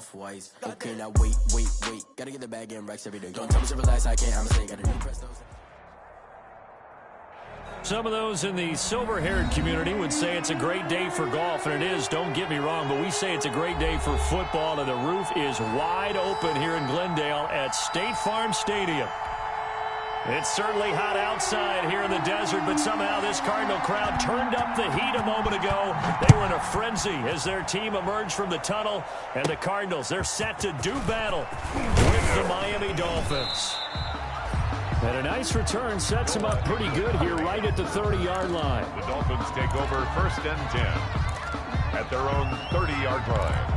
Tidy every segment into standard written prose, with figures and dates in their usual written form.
off-whites. Okay, now wait. Gotta get the bag and racks every day. Don't tell me to relax, I can't. I'ma say, got a new press those. Some of those in the silver-haired community would say it's a great day for golf, and it is, don't get me wrong, but we say it's a great day for football, and the roof is wide open here in Glendale at State Farm Stadium. It's certainly hot outside here in the desert, but somehow this Cardinal crowd turned up the heat a moment ago. They were in a frenzy as their team emerged from the tunnel, and the Cardinals, they're set to do battle with the Miami Dolphins. And a nice return sets them up pretty good here right at the 30-yard line. The Dolphins take over 1st and 10 at their own 30-yard line.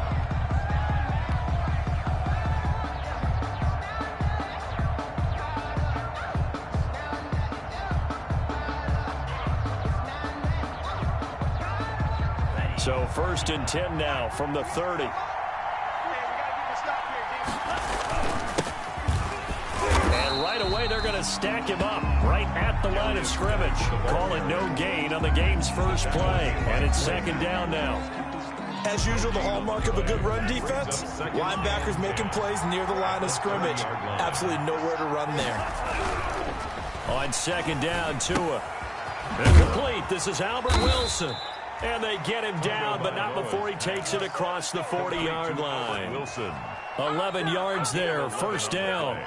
So 1st and 10 now from the 30. And right away they're going to stack him up right at the line of scrimmage. Call it no gain on the game's first play. And it's 2nd down now. As usual, the hallmark of a good run defense, linebackers making plays near the line of scrimmage. Absolutely nowhere to run there. On 2nd down, Tua. Incomplete. This is Albert Wilson. And they get him down, but not before he takes it across the 40-yard line. 11 yards there, 1st down.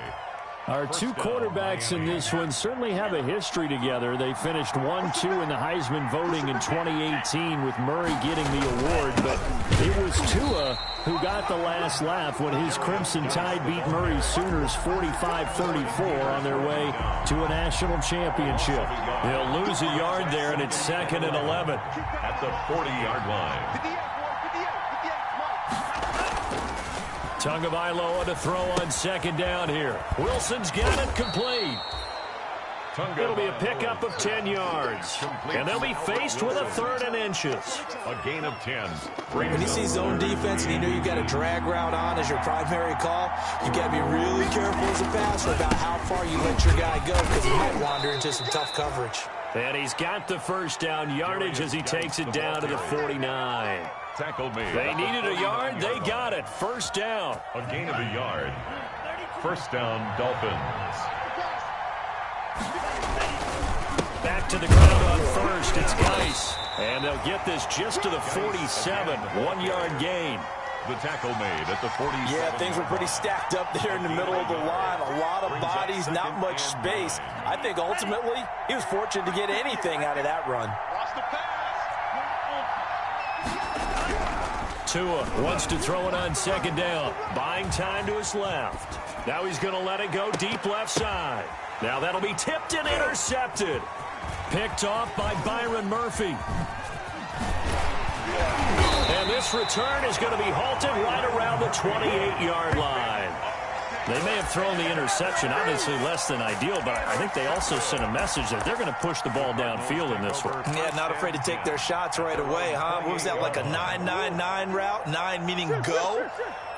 Our two quarterbacks in this one certainly have a history together. They finished 1-2 in the Heisman voting in 2018 with Murray getting the award, but it was Tua who got the last laugh when his Crimson Tide beat Murray's Sooners 45-34 on their way to a national championship. They'll lose a yard there, and it's 2nd and 11. At the 40-yard line. Tagovailoa to throw on 2nd down here. Wilson's got it complete. It'll be a pickup of 10 yards. And they'll be faced with a 3rd and inches. A gain of 10. When you see zone defense and you know you've got a drag route on as your primary call, you've got to be really careful as a passer about how far you let your guy go because he might wander into some tough coverage. And he's got the 1st down yardage as he takes it down to the 49. Tackle made. They needed a yard. They got it. 1st down. A gain of a yard. 1st down, Dolphins. Back to the ground on 1st. It's Geis. And they'll get this just to the 47. 1-yard gain. The tackle made at the 47. Yeah, things were pretty stacked up there in the middle of the line. A lot of bodies, not much space. I think ultimately he was fortunate to get anything out of that run. Tua wants to throw it on 2nd down. Buying time to his left. Now he's going to let it go deep left side. Now that'll be tipped and intercepted. Picked off by Byron Murphy. And this return is going to be halted right around the 28-yard line. They may have thrown the interception, obviously less than ideal, but I think they also sent a message that they're going to push the ball downfield in this one. Yeah, not afraid to take their shots right away, huh? What was that, like a 9-9-9 route? 9 meaning go?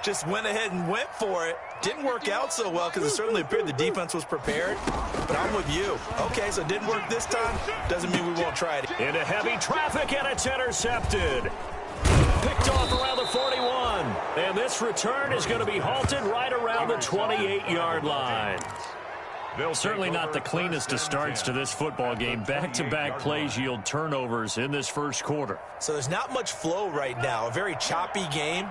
Just went ahead and went for it. Didn't work out so well because it certainly appeared the defense was prepared. But I'm with you. Okay, so it didn't work this time. Doesn't mean we won't try it. Into heavy traffic, and it's intercepted. Picked off around the 41. And this return is going to be halted right around the 28-yard line. Certainly not the cleanest of starts to this football game. Back-to-back plays yield turnovers in this 1st quarter. So there's not much flow right now. A very choppy game.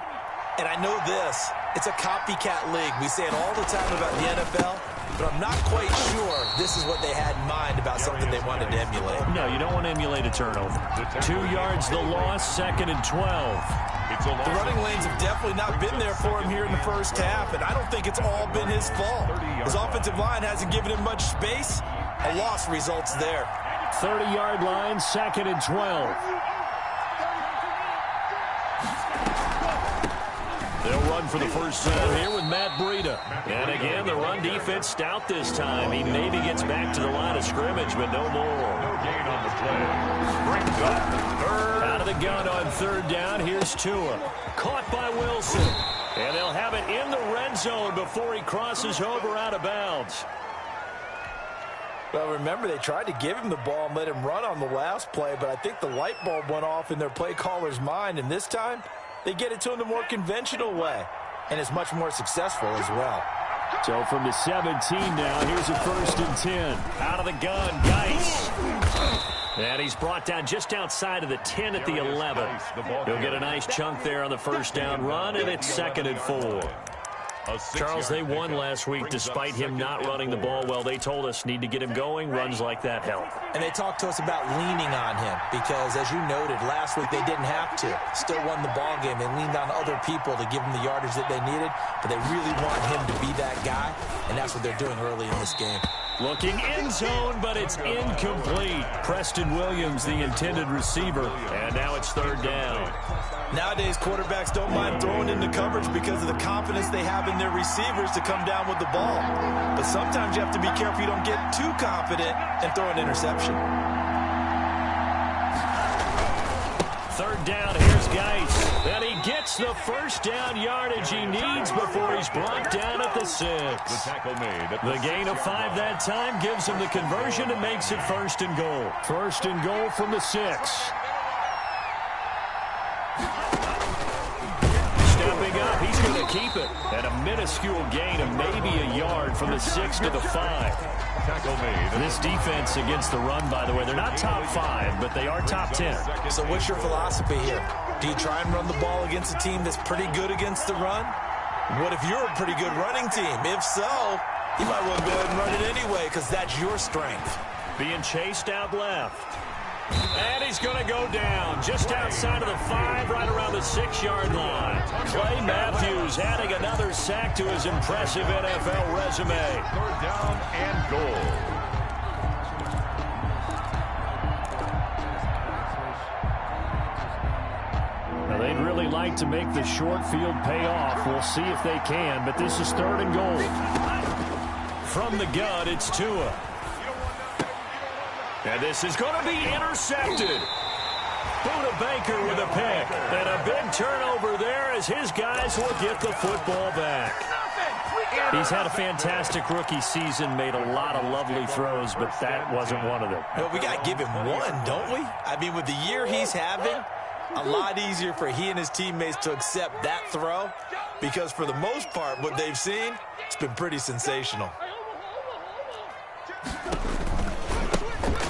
And I know this. It's a copycat league. We say it all the time about the NFL. But I'm not quite sure this is what they had in mind about something they wanted to emulate. No, you don't want to emulate a turnover. 2 yards the loss, 2nd and 12. The running lanes have definitely not been there for him here in the 1st half, and I don't think it's all been his fault. His offensive line hasn't given him much space. A loss results there. 30-yard line, 2nd and 12. They'll run for the 1st time here with Matt Breida. And again, the run defense stout this time. He maybe gets back to the line of scrimmage, but no more. No gain on the play. Brings up 3rd. Out of the gun on 3rd down. Here's Tua. Caught by Wilson. And they'll have it in the red zone before he crosses over out of bounds. Well, remember, they tried to give him the ball and let him run on the last play, but I think the light bulb went off in their play caller's mind, and this time they get it to him the more conventional way. and is much more successful as well. So from the 17 now, here's a 1st and 10. Out of the gun, Geis. And he's brought down just outside of the 10 at the 11. He'll get a nice chunk there on the first down run, and it's 2nd and 4. Charles, they won last week despite him not running the ball well. They told us need to get him going. Runs like that help. And they talked to us about leaning on him because, as you noted, last week they didn't have to. Still won the ball game. They leaned on other people to give them the yardage that they needed, but they really want him to be that guy, and that's what they're doing early in this game. Looking end zone, but it's incomplete. Preston Williams, the intended receiver, and now it's 3rd down. Nowadays, quarterbacks don't mind throwing into coverage because of the confidence they have in their receivers to come down with the ball. But sometimes you have to be careful you don't get too confident and throw an interception. 3rd down, here's Geis. And he gets the first down yardage he needs before he's brought down at the 6. The gain of 5 that time gives him the conversion and makes it 1st and goal. 1st and goal from the 6. Stepping up, he's going to keep it. And a minuscule gain of maybe a yard from the 6 to the 5. This defense against the run, by the way, they're not top 5, but they are top 10. So what's your philosophy here? Do you try and run the ball against a team that's pretty good against the run? What if you're a pretty good running team? If so, you might well go ahead and run it anyway because that's your strength. Being chased out left. And he's going to go down just outside of the 5, right around the 6-yard line. Clay Matthews adding another sack to his impressive NFL resume. 3rd down and goal. Now they'd really like to make the short field pay off. We'll see if they can, but this is 3rd and goal. From the gun, it's Tua. And this is going to be intercepted. Buda Baker with a pick. And a big turnover there as his guys will get the football back. He's had a fantastic rookie season, made a lot of lovely throws, but that wasn't one of them. Well, we got to give him one, don't we? I mean, with the year he's having, a lot easier for he and his teammates to accept that throw because for the most part, what they've seen, it's been pretty sensational.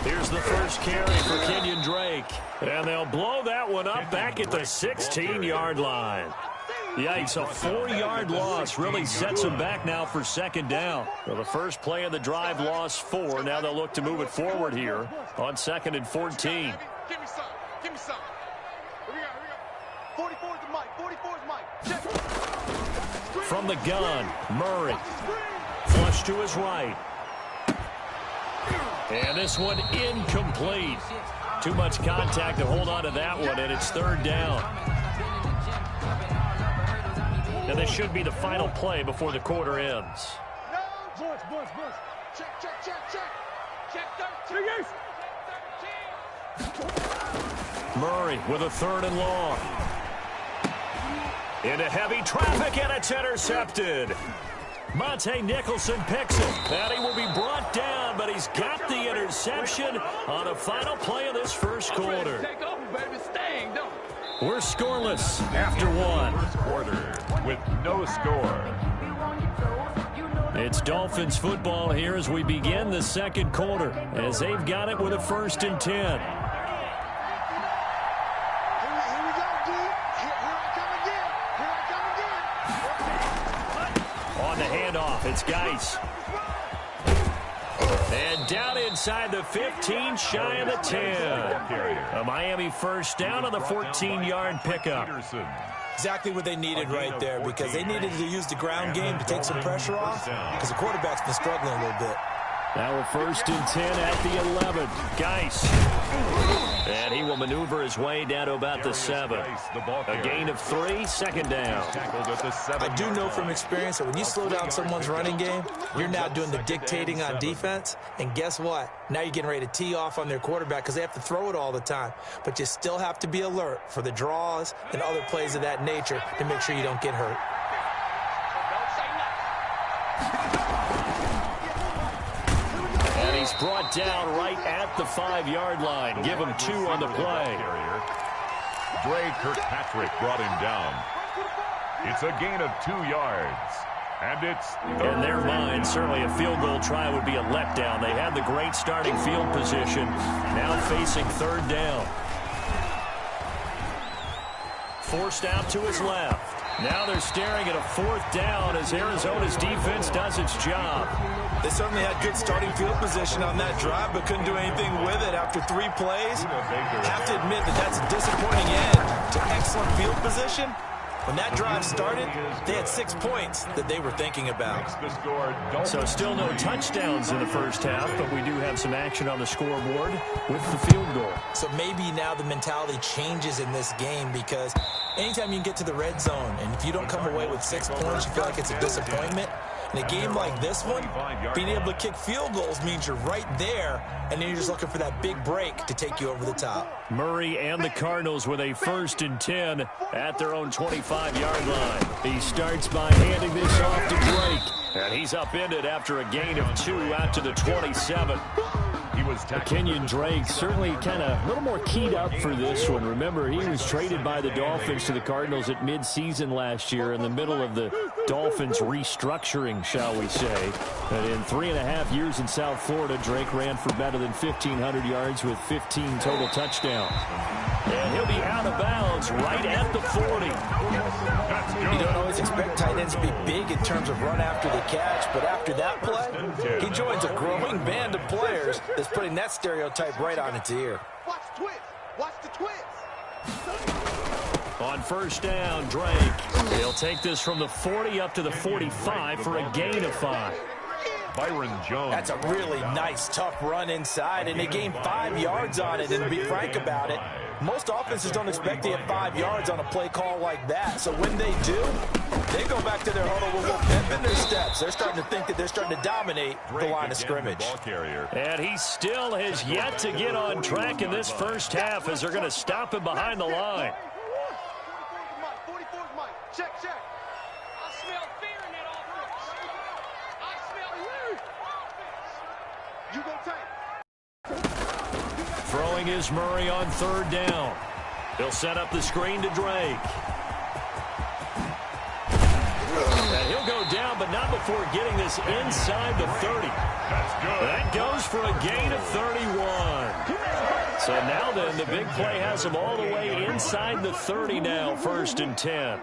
Here's the first carry for Kenyon Drake. And they'll blow that one up back at the 16-yard line. Yikes, a 4-yard loss really sets them back now for 2nd down. Well, the first play of the drive lost 4. Now they'll look to move it forward here on 2nd and 14. Give me some. Give me some. Here we go. 44 is the mic. 44 is the mic. Check. From the gun, Murray. Flush to his right. And this one incomplete. Too much contact to hold on to that one, and it's 3rd down. And this should be the final play before the quarter ends. Boys. Check. Check 13. Murray with a 3rd and long. Into heavy traffic, and it's intercepted. Monte Nicholson picks it. And he will be brought down, but he's got the interception on a final play of this first quarter. Take over, baby. Staying, don't. We're scoreless after 1. First quarter with no score. It's Dolphins football here as we begin the 2nd quarter, as they've got it with a 1st and 10. Here we go, D. Here I come again. On the handoff, it's Geis. And down inside the 15, shy of the 10. A Miami first down on the 14-yard pickup. Exactly what they needed right there because they needed to use the ground game to take some pressure off because the quarterback's been struggling a little bit. Now a 1st and 10 at the 11. Geis. And he will maneuver his way down to about the 7. A gain of 3, 2nd down. I do know from experience that when you slow down someone's running game, you're now doing the dictating on defense. And guess what? Now you're getting ready to tee off on their quarterback because they have to throw it all the time. But you still have to be alert for the draws and other plays of that nature to make sure you don't get hurt. He's brought down right at the 5-yard line. Give him 2 on the play. Dre Kirkpatrick brought him down. It's a gain of 2 yards. And it's in their mind, certainly a field goal try would be a letdown. They had the great starting field position, now facing third down. Forced out to his left. Now they're staring at a fourth down as Arizona's defense does its job. They certainly had good starting field position on that drive, but couldn't do anything with it after 3 plays. Have to admit that that's a disappointing end to excellent field position. When that drive started, they had 6 points that they were thinking about. So still no touchdowns in the first half, but we do have some action on the scoreboard with the field goal. So maybe now the mentality changes in this game, because anytime you can get to the red zone, and if you don't come away with 6 points, you feel like it's a disappointment. In a game like this one, being able to kick field goals means you're right there, and then you're just looking for that big break to take you over the top. Murray and the Cardinals with a 1st and 10 at their own 25-yard line. He starts by handing this off to Drake, and he's upended after a gain of 2 out to the 27. Kenyon Drake certainly kind of a little more keyed up for this one. Remember, he was traded by the Dolphins to the Cardinals at midseason last year in the middle of the Dolphins restructuring, shall we say. And in 3.5 years in South Florida, Drake ran for better than 1,500 yards with 15 total touchdowns. And he'll be out of bounds right at the 40. You don't always expect tight ends to be big in terms of run after the catch, but after that play, he joins a growing band of players that's putting that stereotype right on its ear. Watch the twist. Watch the twist. On 1st down, Drake. He'll take this from the 40 up to the 45 for a gain of 5. Byron Jones. That's a really nice, tough run inside, and they gained 5 yards on it. And to be frank about it, most offenses don't expect to get 5 yards on a play call like that. So when they do, they go back to their huddle with a little pep in their steps. They're starting to think that they're starting to dominate the line of scrimmage. And he still has yet to get on track in this first half as they're going to stop him behind the line. 44's Mike. Check. I smell fear in that offense. I smell you go tank. Throwing is Murray on 3rd down. He'll set up the screen to Drake. And he'll go down, but not before getting this inside the 30. That's good. That goes for a gain of 31. So now then, the big play has him all the way inside the 30 now, 1st and 10.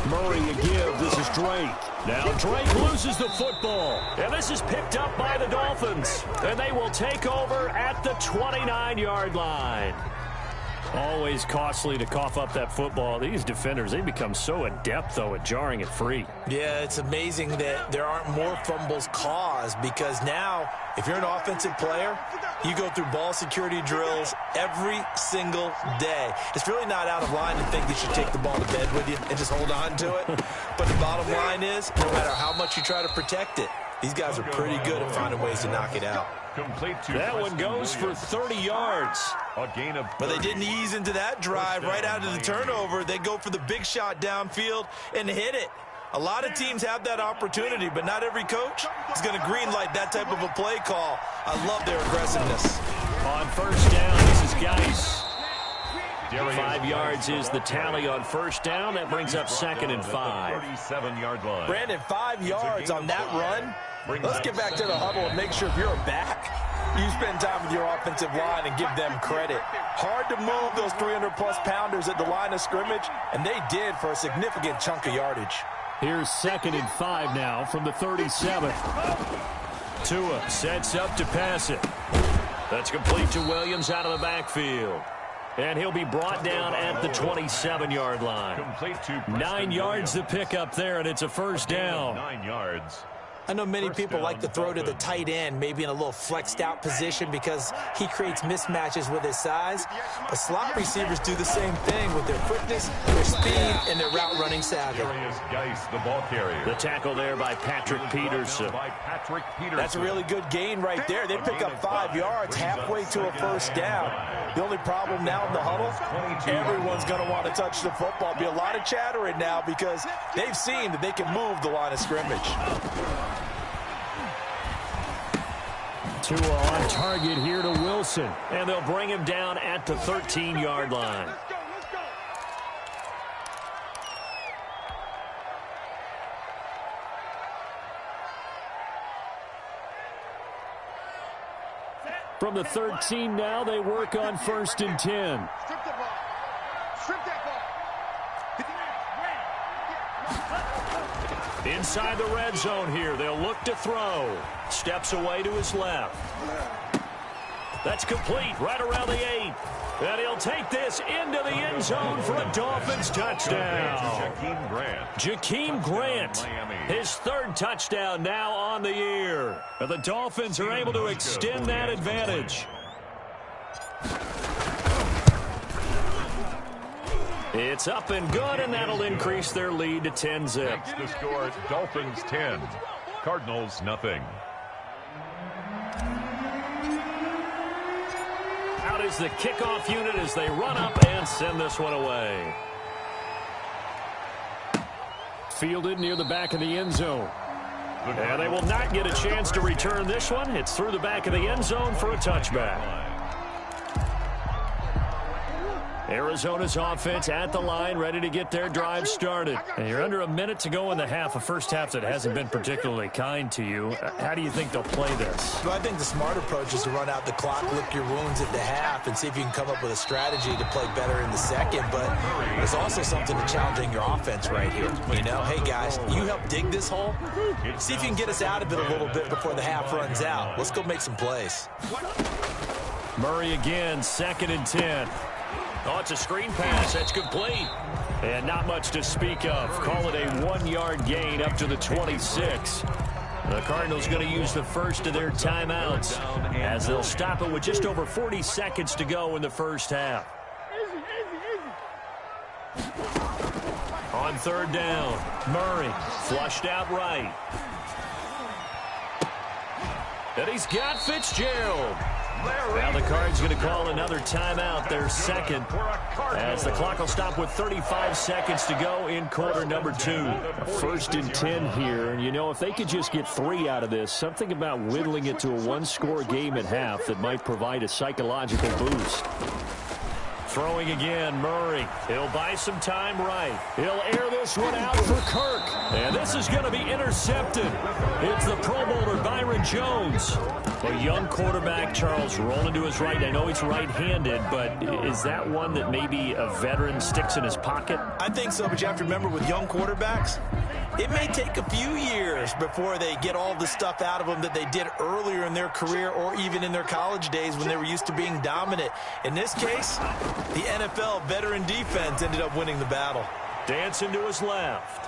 Murray a give. This is Drake. Now Drake loses the football. And this is picked up by the Dolphins. And they will take over at the 29-yard line. Always costly to cough up that football. These defenders, they become so adept, though, at jarring it free. Yeah, it's amazing that there aren't more fumbles caused, because now, if you're an offensive player, you go through ball security drills every single day. It's really not out of line to think you should take the ball to bed with you and just hold on to it. But the bottom line is, no matter how much you try to protect it, these guys are pretty good at finding ways to knock it out. That one goes for 30 yards. A gain of 30. But they didn't ease into that drive right out of the turnover. They go for the big shot downfield and hit it. A lot of teams have that opportunity, but not every coach is going to greenlight that type of a play call. I love their aggressiveness. On 1st down, this is Geis. 5 yards is the tally on 1st down. That brings up 2nd and 5. 37-yard line. Brandon, 5 yards on that run. Let's get back to the huddle and make sure if you're a back, you spend time with your offensive line and give them credit. Hard to move those 300-plus pounders at the line of scrimmage, and they did for a significant chunk of yardage. Here's 2nd and 5 now from the 37. Tua sets up to pass it. That's complete to Williams out of the backfield. And he'll be brought down at the 27-yard line. 9 yards to pick up there, and it's a 1st down. 9 yards. I know many people like to throw to the tight end, maybe in a little flexed out position because he creates mismatches with his size. But slot receivers do the same thing with their quickness, their speed, and their route running savvy. The ball carrier. The tackle there by Patrick Peterson. That's a really good gain right there. They pick up 5 yards halfway to a 1st down. The only problem now in the huddle, everyone's going to want to touch the football. Be a lot of chattering now because they've seen that they can move the line of scrimmage. Tua on target here to Wilson, and they'll bring him down at the 13-yard line. From the 13 now, they work on 1st and 10. Strip the ball. Strip that ball. Inside the red zone here, they'll look to throw. Steps away to his left. That's complete right around the 8. And he'll take this into the end zone for a Dolphins touchdown. Jakeem Grant, his 3rd touchdown now on the year. And the Dolphins are able to extend that advantage. It's up and good, and that'll increase their lead to 10-zip. The score, Dolphins 10, Cardinals nothing. Out is the kickoff unit as they run up and send this one away. Fielded near the back of the end zone. And they will not get a chance to return this one. It's through the back of the end zone for a touchback. Arizona's offense at the line, ready to get their drive started. And you're under a minute to go in the half, a first half that hasn't been particularly kind to you. How do you think they'll play this? Well, I think the smart approach is to run out the clock, lick your wounds at the half, and see if you can come up with a strategy to play better in the second. But there's also something to challenging your offense right here. You know, hey, guys, you help dig this hole. See if you can get us out of it a little bit before the half runs out. Let's go make some plays. Murray again, 2nd and 10. Oh, it's a screen pass. That's complete. And not much to speak of. Call it a 1-yard gain up to the 26. The Cardinals going to use the first of their timeouts as they'll stop it with just over 40 seconds to go in the first half. On 3rd down, Murray flushed out right. And he's got Fitzgerald. Now the Cards going to call another timeout, their 2nd, as the clock will stop with 35 seconds to go in quarter number 2. 1st and 10 here, and you know, if they could just get 3 out of this, something about whittling it to a 1-score game at half that might provide a psychological boost. Throwing again, Murray. He'll buy some time right. He'll air this one out for Kirk. And this is going to be intercepted. It's the Pro Bowler Byron Jones. A young quarterback, Charles, rolling to his right. I know he's right-handed, but is that one that maybe a veteran sticks in his pocket? I think so, but you have to remember with young quarterbacks, it may take a few years before they get all the stuff out of them that they did earlier in their career or even in their college days when they were used to being dominant. In this case, the NFL veteran defense ended up winning the battle. Dancing to his left.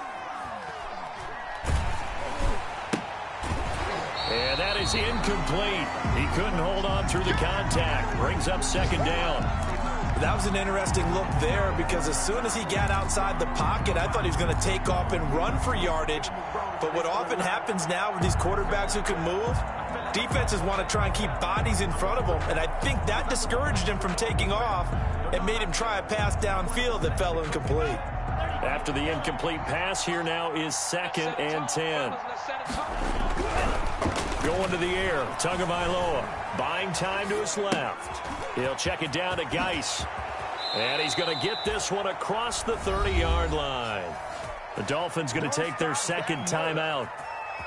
And that is incomplete. He couldn't hold on through the contact. Brings up 2nd down. That was an interesting look there because as soon as he got outside the pocket, I thought he was going to take off and run for yardage. But what often happens now with these quarterbacks who can move, defenses want to try and keep bodies in front of them. And I think that discouraged him from taking off and made him try a pass downfield that fell incomplete. After the incomplete pass, here now is 2nd and 10. Going to the air, Tagovailoa buying time to his left. He'll check it down to Geis. And he's going to get this one across the 30-yard line. The Dolphins going to take their 2nd timeout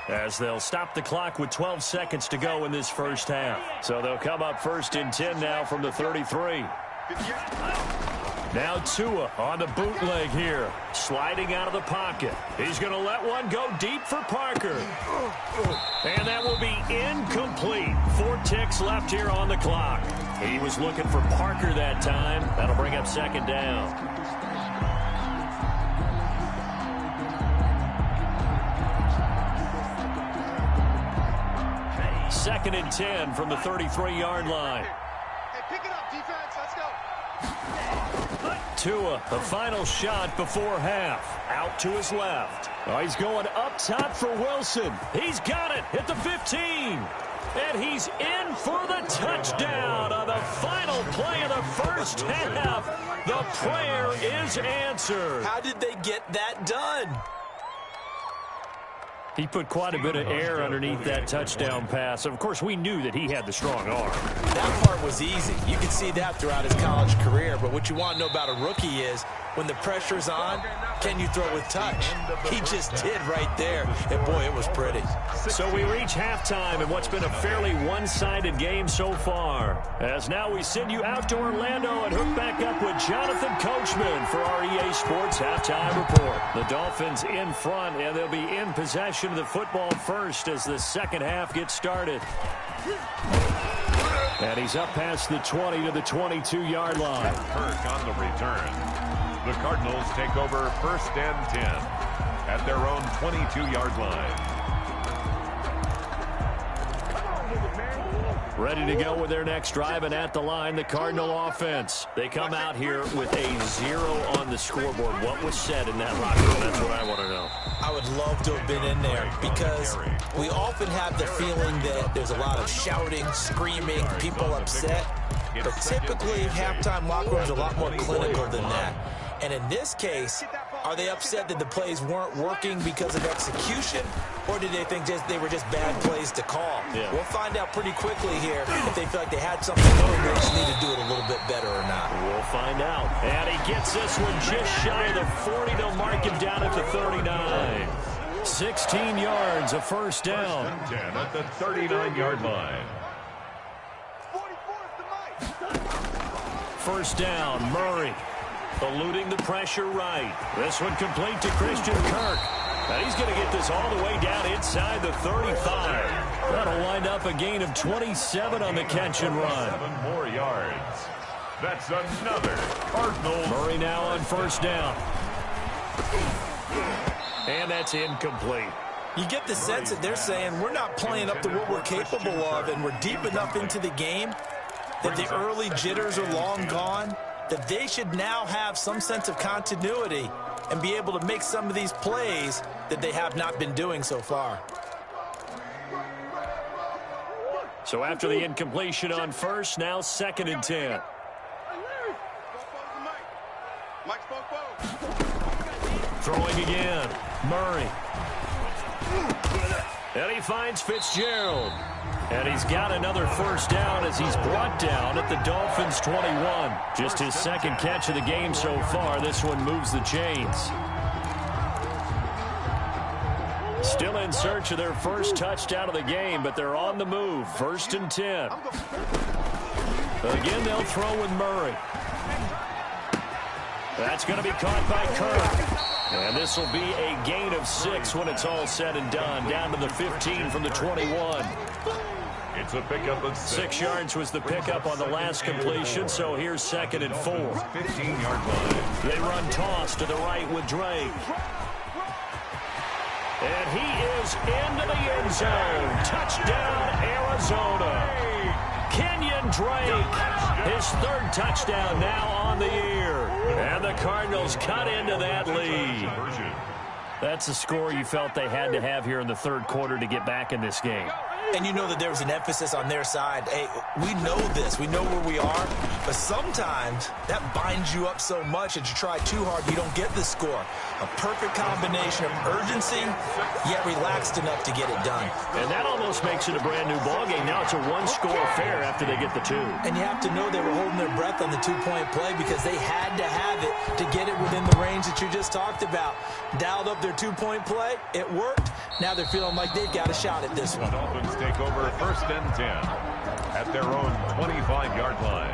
as they'll stop the clock with 12 seconds to go in this first half. So they'll come up 1st and 10 now from the 33. Now Tua on the bootleg here, sliding out of the pocket. He's going to let one go deep for Parker. And that will be incomplete. 4 ticks left here on the clock. He was looking for Parker that time. That'll bring up 2nd down. Second and 10 from the 33-yard line. Hey, pick it up, defense. Let's go. Tua, the final shot before half. Out to his left. Oh, he's going up top for Wilson. He's got it at the 15. And he's in for the touchdown on the final play of the first half. The prayer is answered. How did they get that done? He put quite a bit of air underneath that touchdown pass. Of course, we knew that he had the strong arm. That part was easy. You can see that throughout his college career. But what you want to know about a rookie is when the pressure's on, can you throw with touch? He just did right there. And, boy, it was pretty. So we reach halftime in what's been a fairly one-sided game so far. As now we send you out to Orlando and hook back up with Jonathan Coachman for our EA Sports Halftime Report. The Dolphins in front, and they'll be in possession of the football first as the second half gets started. And he's up past the 20 to the 22-yard line. Kirk on the return. The Cardinals take over 1st and 10 at their own 22-yard line. Ready to go with their next drive, and at the line, the Cardinal offense. They come out here with a 0 on the scoreboard. What was said in that locker room? That's what I want to know. I would love to have been in there because we often have the feeling that there's a lot of shouting, screaming, people upset. But typically, halftime locker rooms are a lot more clinical than that. And in this case, are they upset that the plays weren't working because of execution, or did they think they were just bad plays to call? Yeah. We'll find out pretty quickly here if they feel like they had something going, they just need to do it a little bit better or not. We'll find out. And he gets this one just shy of the 40. They'll mark him down at the 39. 16 yards, a first down. 10 at the 39-yard line. First down, Murray. Eluding the pressure right. This one complete to Christian Kirk. And he's going to get this all the way down inside the 35. That'll wind up a gain of 27 on the catch and run. 7 more yards. That's another Cardinals. Murray now on first down. And that's incomplete. You get the sense that they're saying we're not playing up to what we're capable of, and we're deep enough into the game that the early jitters are long gone, that they should now have some sense of continuity and be able to make some of these plays that they have not been doing so far. So after the incompletion on first, now 2nd and 10. Throwing again. Murray. And he finds Fitzgerald. And he's got another first down as he's brought down at the Dolphins' 21. Just his second catch of the game so far. This one moves the chains. Still in search of their first touchdown of the game, but they're on the move. 1st and 10. Again, they'll throw with Murray. That's going to be caught by Kirk. And this will be a gain of 6 when it's all said and done. Down to the 15 from the 21. It's a pickup of 6 yards was the pickup on the last completion, so here's 2nd and 4. 15-yard line. They run toss to the right with Drake. And he is into the end zone. Touchdown, Arizona. Kenyon Drake, his 3rd touchdown now on the year. And the Cardinals cut into that lead. That's a score you felt they had to have here in the 3rd quarter to get back in this game. And you know that there was an emphasis on their side. Hey, we know this. We know where we are. But sometimes that binds you up so much that you try too hard, you don't get the score. A perfect combination of urgency, yet relaxed enough to get it done. And that almost makes it a brand-new ballgame. Now it's a one-score affair after they get the 2. And you have to know they were holding their breath on the 2-point play because they had to have it to get it within the range that you just talked about. Dialed up their 2-point play. It worked. Now they're feeling like they've got a shot at this one. Dolphins take over 1st and 10 at their own 25-yard line.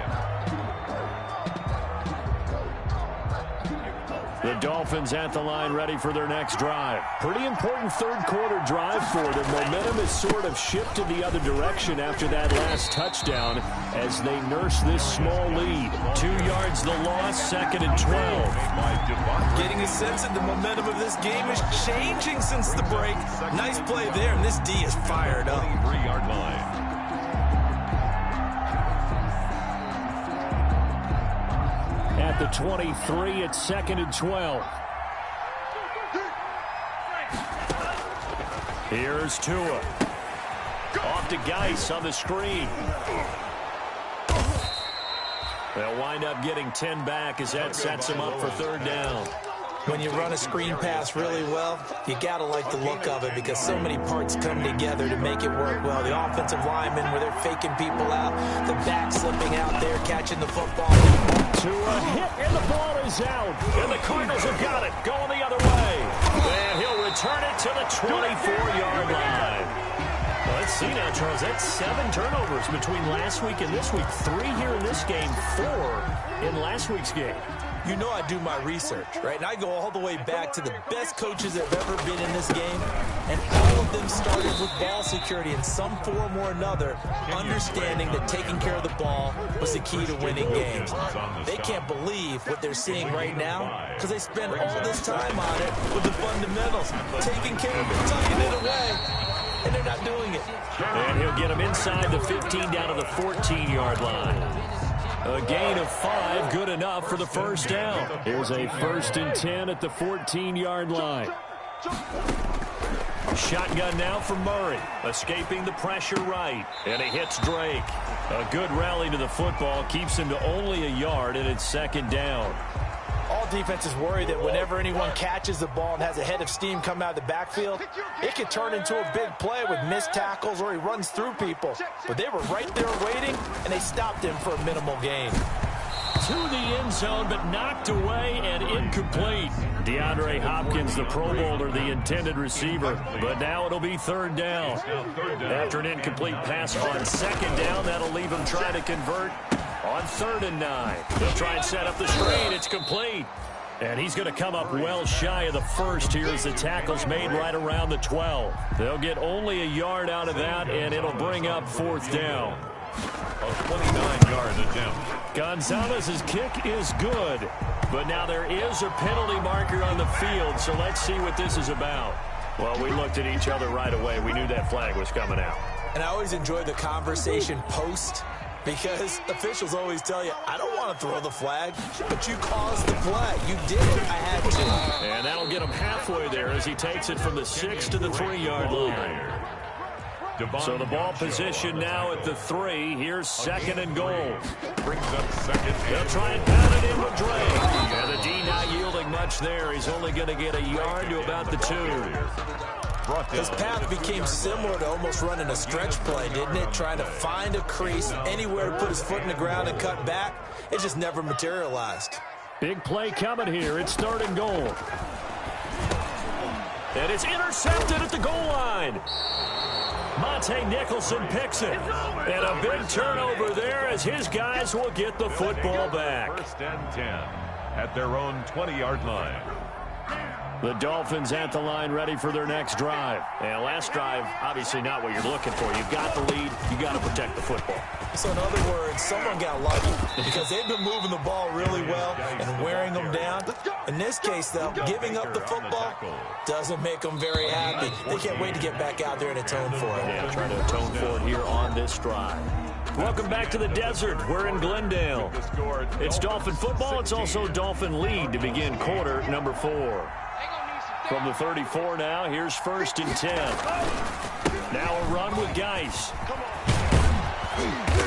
The Dolphins at the line ready for their next drive. Pretty important 3rd quarter drive for them. Momentum has sort of shifted the other direction after that last touchdown as they nurse this small lead. 2 yards the loss, 2nd and 12. Getting a sense that the momentum of this game is changing since the break. Nice play there, and this D is fired up. 23-yard line. At the 23, it's 2nd and 12. Here's Tua. Off to Geis on the screen. They'll wind up getting 10 back as that sets him up for 3rd down. When you run a screen pass really well, you got to like the look of it because so many parts come together to make it work well. The offensive linemen, where they're faking people out, the back slipping out there, catching the football. To a hit, and the ball is out. And the Cardinals have got it, going the other way. And he'll return it to the 24-yard line. Well, let's see now, Charles. That's 7 turnovers between last week and this week. 3 here in this game, 4 in last week's game. You know I do my research, right? And I go all the way back to the best coaches that have ever been in this game, and all of them started with ball security in some form or another, understanding that taking care of the ball was the key to winning games. They can't believe what they're seeing right now because they spend all this time on it with the fundamentals, taking care of it, tucking it away, and they're not doing it. And he'll get him inside the 15 down to the 14-yard line. A gain of 5, good enough for the first down. Here's a 1st and 10 at the 14-yard line. Shotgun now for Murray, escaping the pressure right, and he hits Drake. A good rally to the football, keeps him to only a yard, and it's 2nd down. All defenses worry that whenever anyone catches the ball and has a head of steam come out of the backfield, it can turn into a big play with missed tackles or he runs through people. But they were right there waiting, and they stopped him for a minimal gain. To the end zone, but knocked away and incomplete. DeAndre Hopkins, the Pro Bowler, the intended receiver. But now it'll be 3rd down. After an incomplete pass on 2nd down, that'll leave him trying to convert on 3rd and 9. They'll try and set up the screen. It's complete. And he's going to come up well shy of the first here as the tackle's made right around the 12. They'll get only a yard out of that, and it'll bring up 4th down. A 29-yard attempt. Gonzalez's kick is good, but now there is a penalty marker on the field, so let's see what this is about. Well, we looked at each other right away. We knew that flag was coming out. And I always enjoy the conversation post, because officials always tell you, I don't want to throw the flag, but you caused the play. You did it. I had to. And that'll get him halfway there as he takes it from the 6 to the 3-yard line. So the ball position now at the 3. Here's 2nd and goal. Brings up 2nd. They'll try and pound it in with Drake. And the D not yielding much there. He's only going to get a yard to about the 2. His path became similar to almost running a stretch play, didn't it? Trying to find a crease, anywhere to put his foot in the ground and cut back. It just never materialized. Big play coming here. It's 3rd and goal. And it's intercepted at the goal line. Monte Nicholson picks it. And a big turnover there as his guys will get the football back. 1st and 10 at their own 20-yard line. The Dolphins at the line ready for their next drive. And last drive, obviously not what you're looking for. You've got the lead. You've got to protect the football. So in other words, someone got lucky because they've been moving the ball really well and wearing them down. In this case, though, giving up the football doesn't make them very happy. They can't wait to get back out there and atone for it. Yeah, trying to atone for it here on this drive. Welcome back to the desert. We're in Glendale. It's Dolphin football. It's also Dolphin lead to begin quarter number 4. From the 34 now, here's 1st and 10. Now a run with Geis.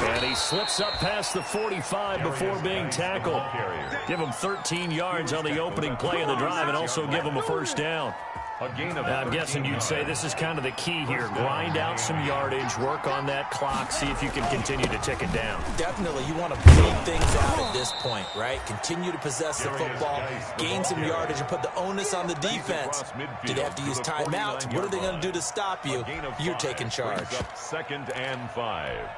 And he slips up past the 45 before being tackled. Give him 13 yards on the opening play of the drive and also give him a 1st down. I'm guessing you'd say this is kind of the key here. Grind out some yardage, work on that clock, see if you can continue to tick it down. Definitely. You want to bleed things out at this point, right? Continue to possess the football, gain some yardage, and put the onus on the defense. Do they have to use timeouts? What are they going to do to stop you? You're taking charge. 2nd and 5.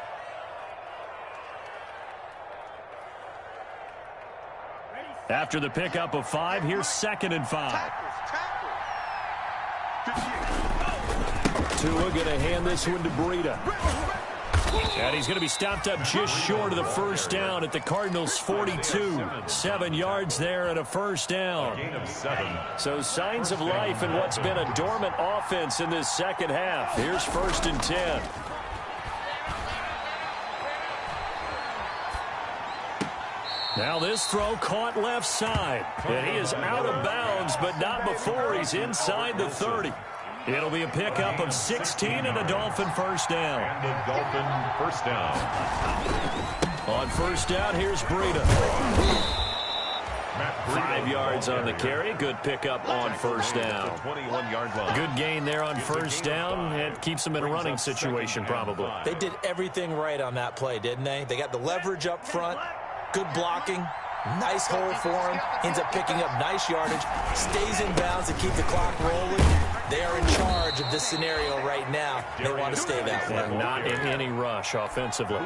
After the pickup of 5, here's 2nd and 5. Tua going to hand this one to Breida. And he's going to be stopped up just short of the 1st down at the Cardinals' 42. 7 yards there and a 1st down. So signs of life in what's been a dormant offense in this 2nd half. Here's 1st and 10. Now this throw caught left side. And he is out of bounds, but not before he's inside the 30. It'll be a pickup of 16 and a Dolphin 1st down. And a Dolphin 1st down. On 1st down, here's Breida. 5 yards on the carry. Good pickup on first down. 21-yard line. Good gain there on first down. It keeps them in a running situation probably. They did everything right on that play, didn't they? They got the leverage up front, good blocking, nice hole for him, ends up picking up nice yardage, stays in bounds to keep the clock rolling. They are in charge of this scenario right now. They want to stay that way. And not in any rush offensively.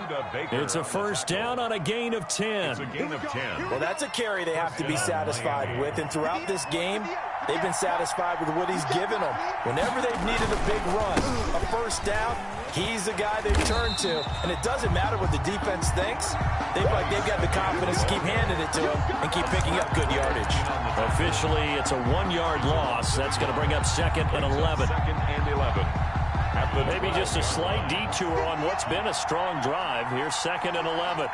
It's a first down on a gain of 10. It's a gain of 10. Well, that's a carry they have to be satisfied with, and throughout this game, they've been satisfied with what he's given them. Whenever they've needed a big run, a first down, he's the guy they've turned to. And it doesn't matter what the defense thinks. They've got the confidence to keep handing it to him and keep picking up good yardage. Officially, it's a 1-yard loss. That's going to bring up 2nd and 11. 2nd and 11. Maybe just a slight detour on what's been a strong drive. Here's 2nd and 11.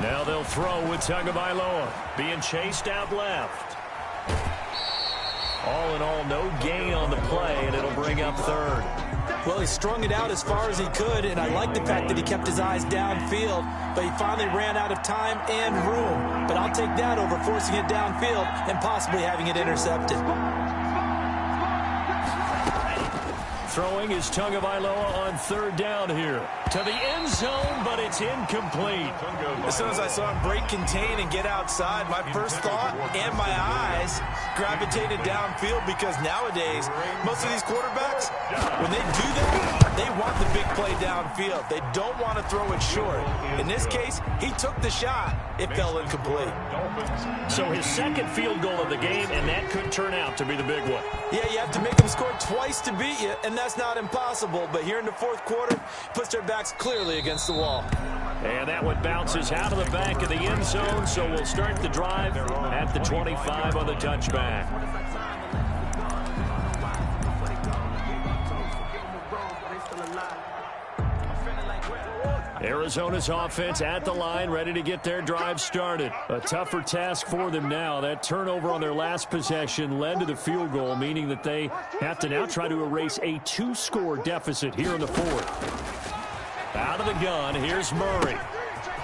Now they'll throw with Tagovailoa being chased out left. All in all, no gain on the play, and it'll bring up 3rd. Well, he strung it out as far as he could, and I like the fact that he kept his eyes downfield, but he finally ran out of time and room. But I'll take that over forcing it downfield and possibly having it intercepted. Throwing is Tagovailoa on 3rd down here. To the end zone, but it's incomplete. As soon as I saw him break contain and get outside, my first thought and my eyes gravitated downfield, because nowadays, most of these quarterbacks, when they do that, they want the big play downfield. They don't want to throw it short. In this case, he took the shot. It fell incomplete. So his 2nd field goal of the game, and that could turn out to be the big one. Yeah, you have to make them score twice to beat you, and that's not impossible. But here in the 4th quarter, puts their backs clearly against the wall. And that one bounces out of the back of the end zone, so we'll start the drive at the 25 on the touchback. Arizona's offense at the line, ready to get their drive started. A tougher task for them now. That turnover on their last possession led to the field goal, meaning that they have to now try to erase a 2-score deficit here in the 4th. Out of the gun, here's Murray.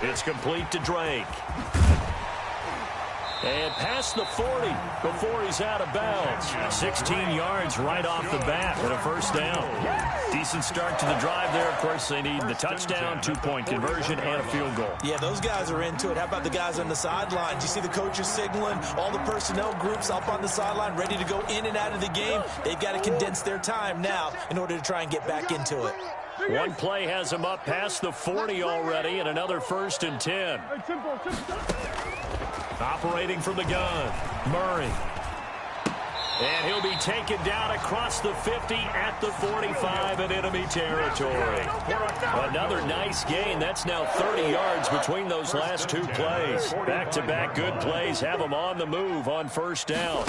It's complete to Drake. And past the 40 before he's out of bounds. 16 yards right off the bat and a first down. Decent start to the drive there. Of course, they need the touchdown, 2-point conversion, and a field goal. Yeah, those guys are into it. How about the guys on the sidelines? You see the coaches signaling, all the personnel groups up on the sideline ready to go in and out of the game. They've got to condense their time now in order to try and get back into it. One play has him up past the 40 already, and another 1st and 10. Operating from the gun, Murray. And he'll be taken down across the 50 at the 45 in enemy territory. Another nice gain. That's now 30 yards between those last 2 plays. Back-to-back good plays have them on the move on first down.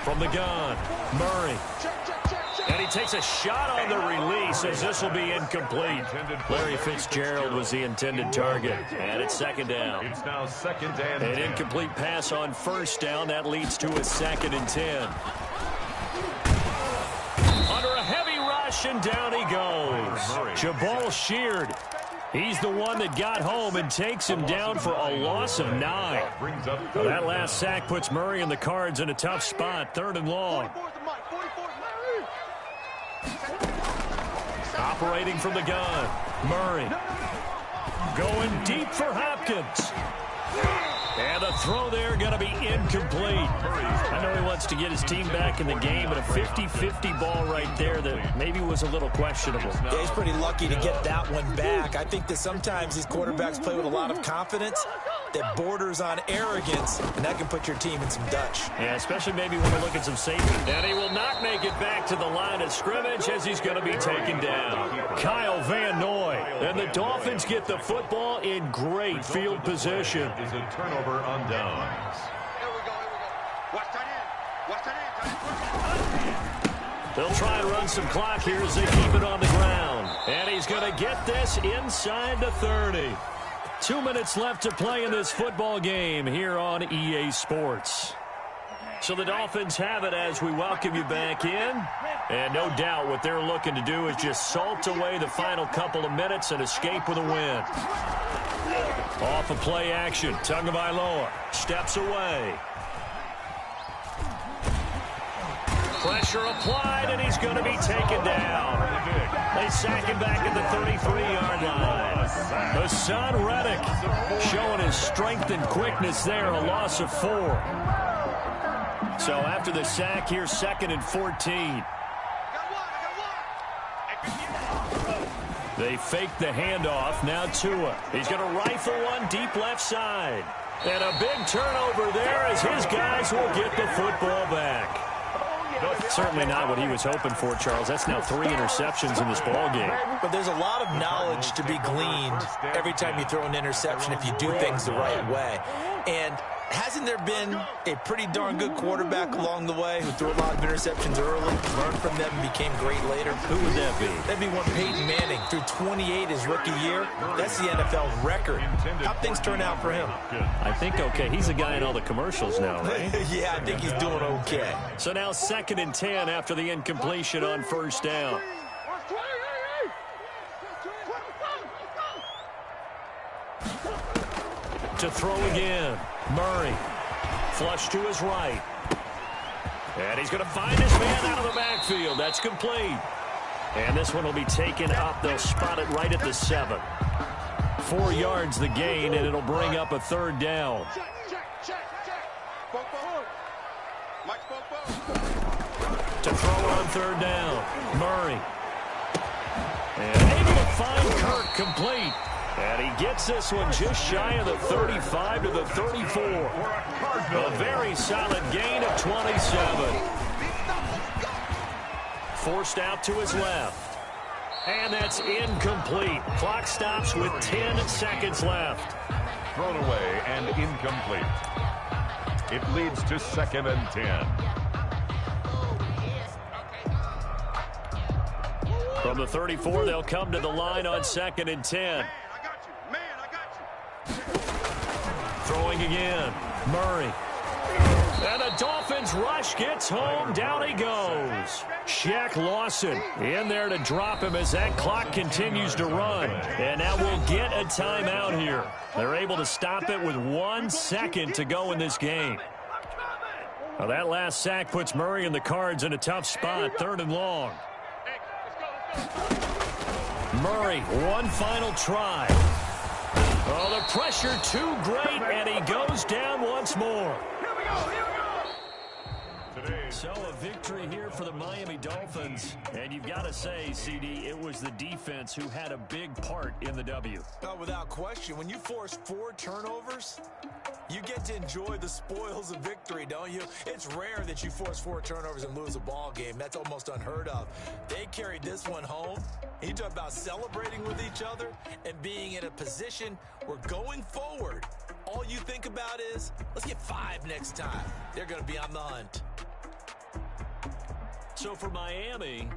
From the gun, Murray. And he takes a shot on the release as this will be incomplete. Larry Fitzgerald was the intended target. And it's 2nd down. It's now 2nd and 10. An incomplete pass on first down. That leads to a 2nd and 10. Under a heavy rush, and down he goes. Jabal Sheard. He's the one that got home and takes him down for a loss of 9. That last sack puts Murray and the Cards in a tough spot. 3rd and long. Operating from the gun, Murray. Going deep for Hopkins. And the throw there going to be incomplete. I know he wants to get his team back in the game, but a 50-50 ball right there that maybe was a little questionable. Yeah, he's pretty lucky to get that one back. I think that sometimes these quarterbacks play with a lot of confidence that borders on arrogance, and that can put your team in some Dutch. Yeah, especially maybe when we look at some safety. And he will not make it back to the line of scrimmage as he's going to be taken down. Kyle Van Noy. And the Dolphins get the football in great field position. Is a turnover on downs. Here we go. Watch that in. They'll try and run some clock here as they keep it on the ground. And he's going to get this inside the 30. 2 minutes left to play in this football game here on EA Sports. So the Dolphins have it as we welcome you back in. And no doubt what they're looking to do is just salt away the final couple of minutes and escape with a win. Off of play action, Tagovailoa steps away. Pressure applied, and he's going to be taken down. They sack him back at the 33-yard line. Hassan Reddick showing his strength and quickness there, a loss of 4. So after the sack, here's 2nd and 14. They fake the handoff. Now Tua. He's going to rifle one deep left side. And a big turnover there as his guys will get the football back. Certainly not what he was hoping for, Charles. That's now 3 interceptions in this ball game. But there's a lot of knowledge to be gleaned every time you throw an interception if you do things the right way. And hasn't there been a pretty darn good quarterback along the way who threw a lot of interceptions early, learned from them, and became great later? Who would that be? That'd be one Peyton Manning. Threw 28 his rookie year. That's the NFL record. How'd things turn out for him? I think okay. He's a guy in all the commercials now, right? Yeah, I think he's doing okay. So now 2nd and 10 after the incompletion on 1st down. To throw again. Murray. Flush to his right. And he's going to find his man out of the backfield. That's complete. And this one will be taken up. They'll spot it right at the 7. 4 yards the gain, and it'll bring up a 3rd down. To throw on 3rd down. Murray. And able to find Kirk complete. And he gets this one just shy of the 35 to the 34. A very solid gain of 27. Forced out to his left. And that's incomplete. Clock stops with 10 seconds left. Thrown away and incomplete. It leads to 2nd and 10. From the 34, they'll come to the line on 2nd and 10. Throwing again. Murray. And the Dolphins rush gets home. Down he goes. Shaq Lawson in there to drop him as that clock continues to run. And now we'll get a timeout here. They're able to stop it with 1 second to go in this game. Now that last sack puts Murray and the Cards in a tough spot. 3rd and long. Murray, one final try. Oh, the pressure too great, and he goes down once more. So a victory here for the Miami Dolphins. And you've got to say, CD, it was the defense who had a big part in the W. Oh, without question. When you force 4 turnovers, you get to enjoy the spoils of victory, don't you? It's rare that you force 4 turnovers and lose a ball game. That's almost unheard of. They carried this one home. You talk about celebrating with each other and being in a position where going forward, all you think about is, let's get 5 next time. They're going to be on the hunt. So for Miami,